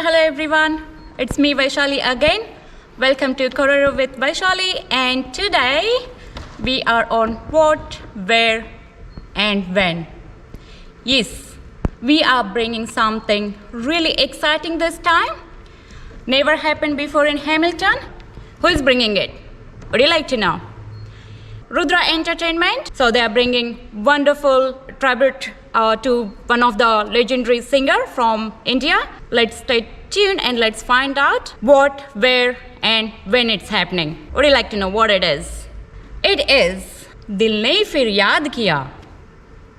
Hello everyone. It's me Vaishali again. Welcome to Kororo with Vaishali, and today we are on what, where and when. Yes, we are bringing something really exciting this time. Never happened before in Hamilton. Who is bringing it? Would you like to know? Rudra Entertainment. So they are bringing wonderful tribute to one of the legendary singer from India. Let's stay tuned and let's find out what, where and when it's happening. Would you like to know what it is? It is Dil Ne Fir Yaad Kiya.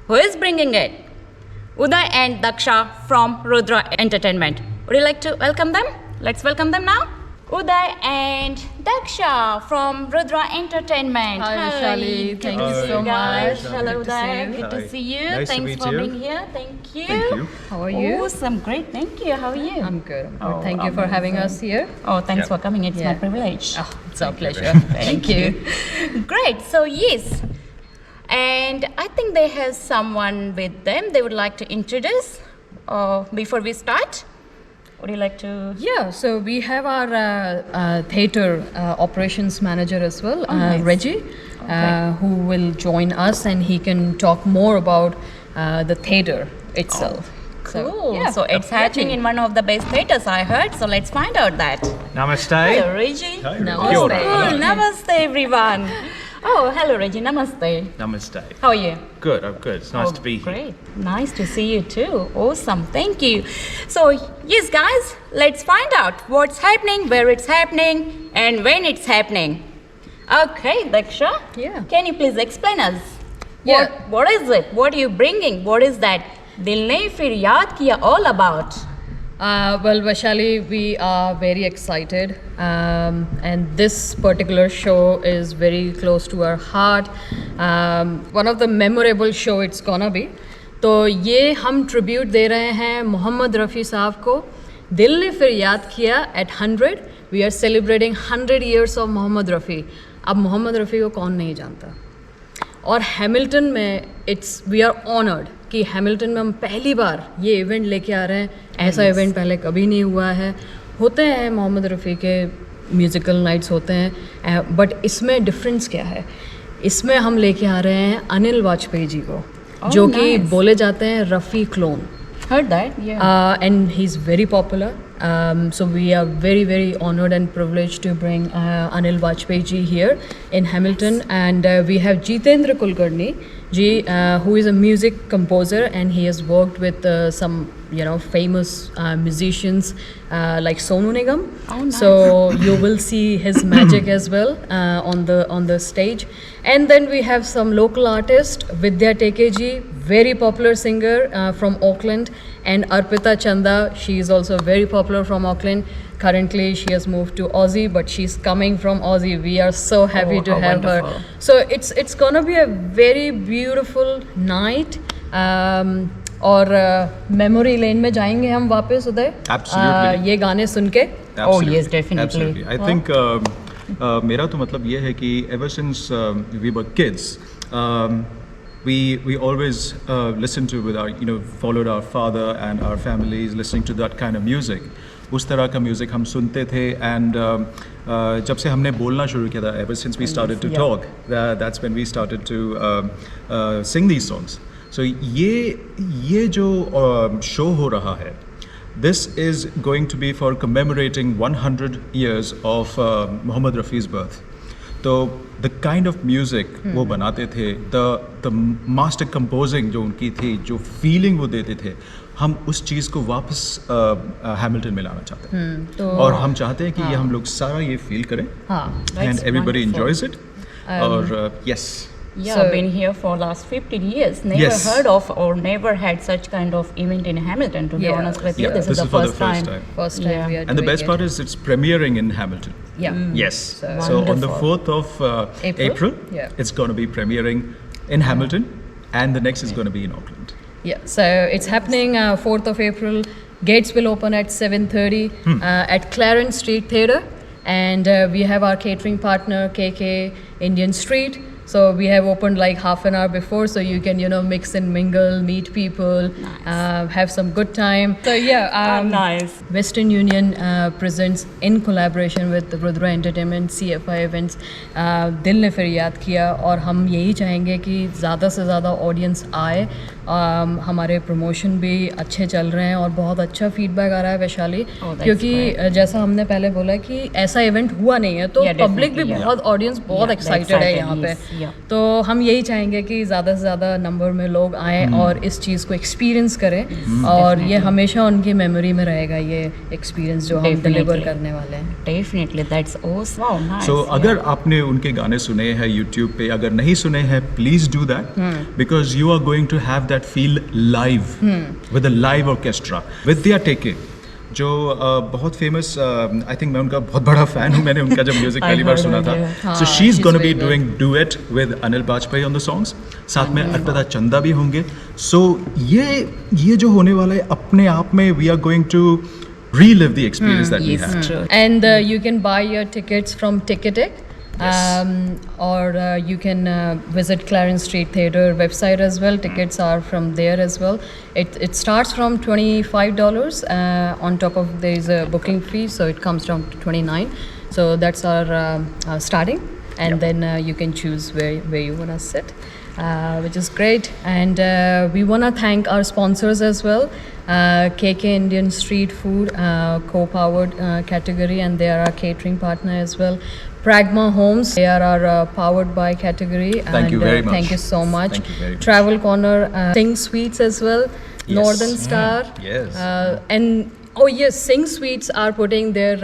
Who is bringing it? Uday and Daksha from Rudra Entertainment. Would you like to welcome them? Let's welcome them now. Uday and Daksha from Rudra Entertainment. Hi, Vaishali. Thank you so much. Hello, Good to see Uday. you. Good to see you. Nice to Thanks meet for you. being here. Thank you. Thank you. How are you? Awesome. Great. Thank you. How are you? I'm good. Oh, Thank you for having us here. Oh, thanks Yeah. for coming. It's my Yeah. privilege. Oh, it's our pleasure. Thank you. Great. So, yes. And I think they have someone with them they would like to introduce before we start. Would you like to? Yeah, so we have our theatre operations manager as well, nice. Reggie, who will join us and he can talk more about the theatre itself. Cool. yeah, So it's happening in one of the best theaters I heard. So let's find out that. Namaste. Hello, Reggie. Hi, Namaste. Kia Oh, ora. cool. Namaste, everyone. Oh, hello, Reggie. Namaste. Namaste. How are you? Good, I'm good. It's nice to be here. Great. Nice to see you too. Awesome. Thank you. So, yes, guys, let's find out what's happening, where it's happening, and when it's happening. Okay, Daksha. Yeah. Can you please explain us? Yeah. What is it? What are you bringing? What is that Dil Ne Fir Yaad Kiya all about? Well, Vaishali, we are very excited, and this particular show is very close to our heart. One of the memorable show it's gonna be. तो ये हम tribute दे रहे हैं मोहम्मद रफ़ी साहब को. दिल ने फिर याद किया at 100. We are celebrating 100 years of Mohammad Rafi. अब मोहम्मद रफ़ी को कौन नहीं जानता. और हैमिल्टन में वी आर ऑनर्ड कि हैमिल्टन में हम पहली बार ये इवेंट लेके आ रहे हैं. ऐसा इवेंट पहले कभी नहीं हुआ है. होते हैं मोहम्मद रफ़ी के म्यूज़िकल नाइट्स होते हैं, बट इसमें डिफरेंस क्या है? इसमें हम लेके आ रहे हैं अनिल वाजपेयी जी को, जो कि nice. बोले जाते हैं Rafi clone. Heard that? Yeah. And he's very popular. So we are very, very honored and privileged to bring Anil Vajpayee ji here in Hamilton. And we have Jitendra Kulkarni ji, who is a music composer, and he has worked with some, famous musicians like Sonu Nigam. Oh, nice. So you will see his magic as well on the stage. And then we have some local artist, Vidya Tekeji, very popular singer from Auckland, and Arpita Chanda, she is also very popular from Auckland. Currently she has moved to Aussie, but she's coming from Aussie. We are so happy to how have wonderful. her. So it's gonna be a very beautiful night. और memory lane में जाएंगे हम वापस उधर. Absolutely. ये गाने सुन के. Oh, yes, definitely. Absolutely. I think मेरा तो मतलब ये है कि ever since we were kids, we always listened to with our followed our father and our families listening to that kind of music. उस तरह का म्यूज़िक हम सुनते थे, and जब से हमने बोलना शुरू किया था, ever since we started to talk, that's when we started to sing these songs. So ये जो show हो रहा है, this is going to be for commemorating 100 years of Muhammad Rafi's birth. तो the kind of music वो बनाते थे, the master composing जो उनकी थी, जो feeling वो देते थे, हम उस चीज़ को वापस हैमिल्टन में लाना चाहते हैं. तो और हम चाहते हैं कि ये हम लोग सारा ये फील करें, हाँ. and everybody wonderful. enjoys it. और yes. Yeah, So- I've been here for last 15 years. Never Yes. heard of or never had such kind of event in Hamilton, to be Yeah. honest with you. Yeah, This is the for first time. First time Yeah. we are And the doing best it. part is it's premiering in Hamilton. Yeah. Yes. So- So on the Wonderful. 4th of April, Yeah. it's going to be premiering in Hamilton, and the next is going to be in Auckland. Yeah, so it's happening 4th of April. Gates will open at 7:30 at Clarence Street Theatre, and we have our catering partner KK Indian Street. So we have opened like half an hour before, so you can mix and mingle, meet people, have some good time. So yeah, Nice. Western Union presents in collaboration with Rudra Entertainment, CFI Events. दिल ने फिर याद किया और हम यही चाहेंगे कि ज़्यादा से ज़्यादा ऑडियंस आए. हमारे प्रमोशन भी अच्छे चल रहे हैं और बहुत अच्छा फीडबैक आ रहा है वैशाली, क्योंकि जैसा हमने पहले बोला कि ऐसा इवेंट हुआ नहीं है, तो पब्लिक भी बहुत, ऑडियंस बहुत एक्साइटेड है यहाँ पे. तो हम यही चाहेंगे कि ज़्यादा से ज़्यादा नंबर में लोग आएँ और इस चीज़ को एक्सपीरियंस करें, और ये हमेशा उनकी मेमोरी में रहेगा ये एक्सपीरियंस जो हम डिलीवर करने वाले हैं. Definitely, that's awesome. Wow, nice. So अगर आपने उनके गाने सुने हैं YouTube पे, अगर नहीं सुने हैं, please do that, because you are going to have that feel live with a live orchestra. विद्या टेके जो बहुत फेमस, आई थिंक मैं उनका बहुत बड़ा फैन हूँ, मैंने उनका जब म्यूजिक पहली बार सुना था. So she is gonna be doing duet with Anil Bajpayee on the songs, साथ में अर्पिता चंदा भी होंगे. सो ये जो होने वाला है अपने आप में, we are going to relive the experience that we had. And you can buy your tickets from Ticketek. Or you can visit Clarence Street Theatre website as well. Tickets are from there as well. It starts from $25. On top of there is a booking fee, so it comes down to $29. So that's our starting, and then you can choose where you wanna sit, which is great. And we wanna thank our sponsors as well. KK Indian Street Food, co-powered category, and they are our catering partner as well. Pragma Homes, they are our powered by category. Thank you very much. Thank you so much. Thank you very much. Travel Corner, Sing Sweets as well. Yes. Northern Star. Yes. And oh yes, Sing Sweets are putting their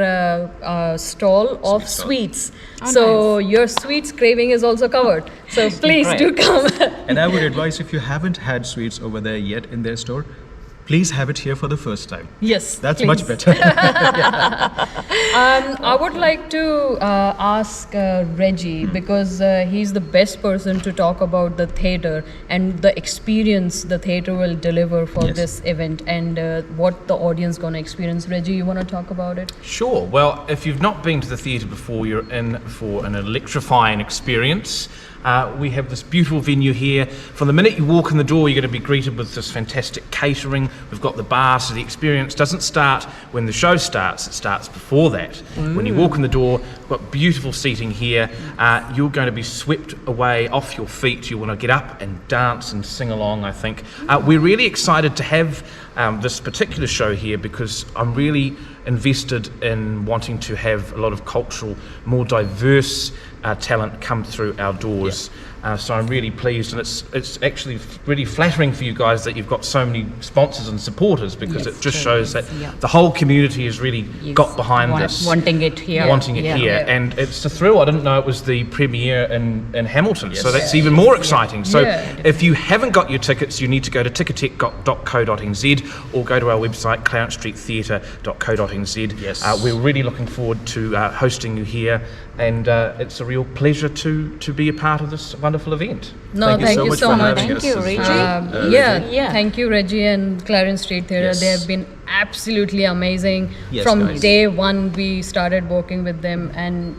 stall of Sweet stall. sweets. So your sweets craving is also covered. So please do come. And I would advise, if you haven't had sweets over there yet in their store, please have it here for the first time. Yes, That's please. much better. I would like to ask Reggie, because he's the best person to talk about the theatre and the experience the theatre will deliver for Yes. this event, and what the audience gonna experience. Reggie, you wanna talk about it? Sure. Well, if you've not been to the theatre before, you're in for an electrifying experience. We have this beautiful venue here. From the minute you walk in the door, you're going to be greeted with this fantastic catering. We've got the bar, so the experience doesn't start when the show starts, it starts before that. When you walk in the door, we've got beautiful seating here. You're going to be swept away off your feet. You want to get up and dance and sing along, I think. We're really excited to have this particular show here, because I'm really invested in wanting to have a lot of cultural, more diverse talent come through our doors. So I'm really pleased, and it's actually really flattering for you guys that you've got so many sponsors and supporters, because it just shows that the whole community has really got behind this. Wanting it here. Wanting it here. And it's a thrill. I didn't know it was the premiere in Hamilton, so that's even more exciting. So if you haven't got your tickets, you need to go to ticketek.co.nz or go to our website, clarencestreettheatre.co.nz. Yes. We're really looking forward to hosting you here, and it's a real pleasure to be a part of this wonderful event. No, thank you so for much. having Thank us. you, This is Reggie. Yeah, thank you, Reggie and Clarence Street Theatre. Yes. They have been absolutely amazing. Yes, From guys. day one, we started working with them, and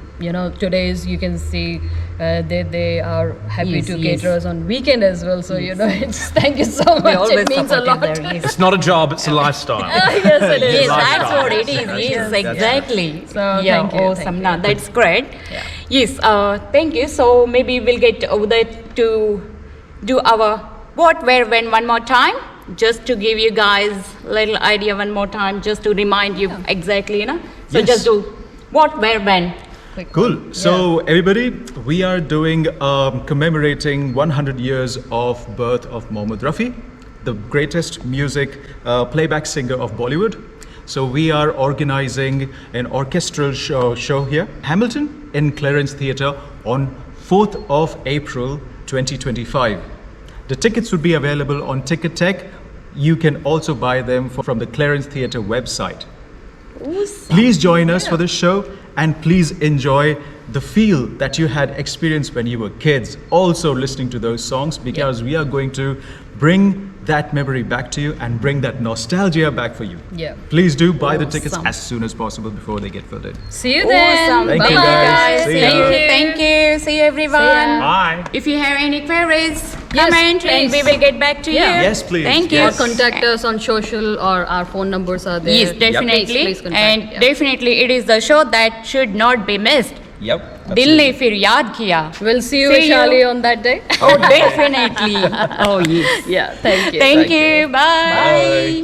today's you can see they are happy Yes, to yes. cater us on weekend as well. So it's thank you so They much. always It means a supported lot. there, yes. It's not a job, it's a lifestyle. Yes, it is. Yes, lifestyle. that's what it is. Yes, exactly. So, yeah, thank you, awesome. thank you. Now that's great. Yes, thank you. So maybe we'll get over there to do our what, where, when one more time, just to give you guys a little idea one more time, just to remind you exactly, So Yes. just do what, where, when. Cool. So everybody, we are doing commemorating 100 years of birth of Mohammad Rafi, the greatest music playback singer of Bollywood. So we are organizing an orchestral show here, Hamilton in Clarence Theatre on 4th of April 2025. The tickets would be available on Ticketek. You can also buy them from the Clarence Theatre website. Awesome. Please join us for this show, and please enjoy the feel that you had experienced when you were kids, also listening to those songs, because we are going to bring that memory back to you and bring that nostalgia back for you. Yeah. Please do buy the tickets Awesome. as soon as possible before they get filled in. See you then. Awesome. Thank you, Bye-bye, guys. See ya. Thank you. Thank you. See you, everyone. ya. Bye. If you have any queries, Yes, comment and please. we will get back to Yeah. you. Yes, please. Thank you. Or Yes. contact us on social, or our phone numbers are there. Yes, definitely. Please contact. And yeah. definitely it is the show that should not be missed. Yep. दिल ने फिर याद किया. We'll see you, See you. Vaishali, on that day. Oh, definitely. Oh, yes. Yeah, thank you. Thank you. Bye. Bye.